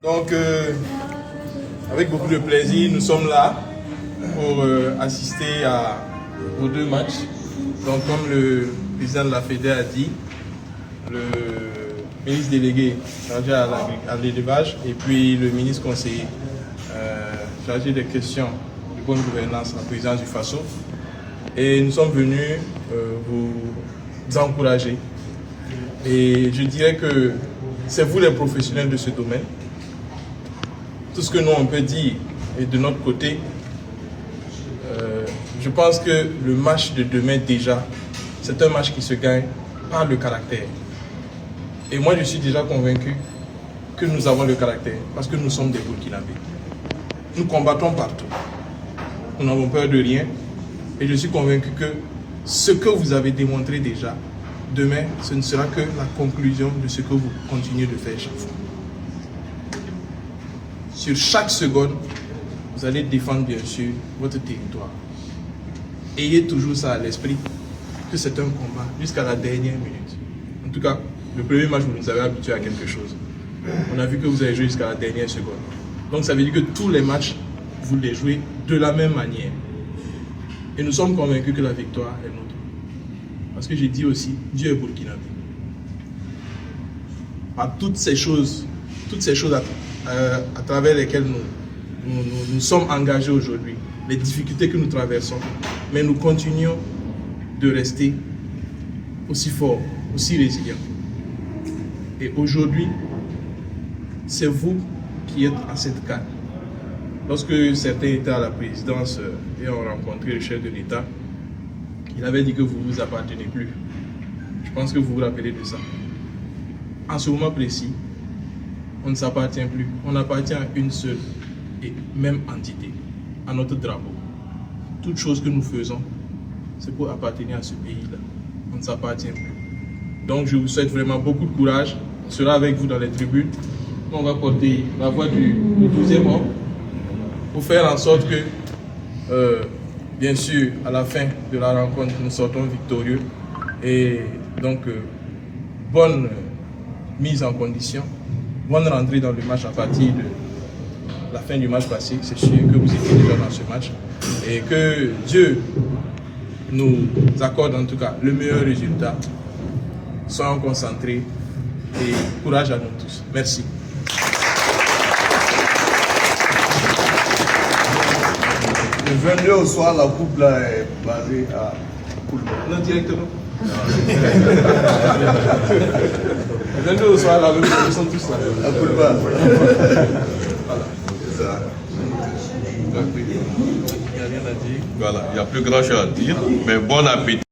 Donc, avec beaucoup de plaisir, nous sommes là pour assister aux deux matchs. Donc, comme le président de la Fédé a dit, le ministre délégué chargé à l'élevage et puis le ministre conseiller chargé des questions de bonne gouvernance, la présidence du FASO. Et nous sommes venus vous encourager. Et je dirais que c'est vous les professionnels de ce domaine. Tout ce que nous on peut dire et de notre côté, je pense que le match de demain déjà, c'est un match qui se gagne par le caractère. Et moi je suis déjà convaincu que nous avons le caractère parce que nous sommes des Burkinabés. Nous combattons partout. Nous n'avons peur de rien. Et je suis convaincu que ce que vous avez démontré déjà, demain, ce ne sera que la conclusion de ce que vous continuez de faire chaque fois. Sur chaque seconde, vous allez défendre bien sûr votre territoire. Ayez toujours ça à l'esprit, que c'est un combat jusqu'à la dernière minute. En tout cas, le premier match, vous nous avez habitués à quelque chose. On a vu que vous avez joué jusqu'à la dernière seconde. Donc ça veut dire que tous les matchs, vous les jouez de la même manière. Et nous sommes convaincus que la victoire est nôtre. Parce que j'ai dit aussi, Dieu est burkinabé. Par toutes ces choses à travers lesquelles nous sommes engagés aujourd'hui, les difficultés que nous traversons, mais nous continuons de rester aussi forts, aussi résilients. Et aujourd'hui, c'est vous qui êtes à cette canne. Lorsque certains étaient à la présidence et ont rencontré le chef de l'État, il avait dit que vous ne vous appartenez plus. Je pense que vous vous rappelez de ça. En ce moment précis, on ne s'appartient plus. On appartient à une seule et même entité, à notre drapeau. Toute chose que nous faisons, c'est pour appartenir à ce pays-là. On ne s'appartient plus. Donc je vous souhaite vraiment beaucoup de courage. On sera avec vous dans les tribunes. On va porter la voix du 12e homme pour faire en sorte que, bien sûr, à la fin de la rencontre, nous sortons victorieux. Et donc, bonne mise en condition, bonne rentrée dans le match à partir de la fin du match passé. C'est sûr que vous étiez déjà dans ce match. Et que Dieu nous accorde en tout cas le meilleur résultat. Soyons concentrés et courage à nous tous. Merci. Le 22 au soir, la coupe là est basée à Koulba. Non, directement. Le 22 au soir, là, ils sont tous là. À Koulba. Voilà. C'est ça. Il n'y a rien à dire. Voilà, il n'y a plus grand chose à dire, mais bon appétit.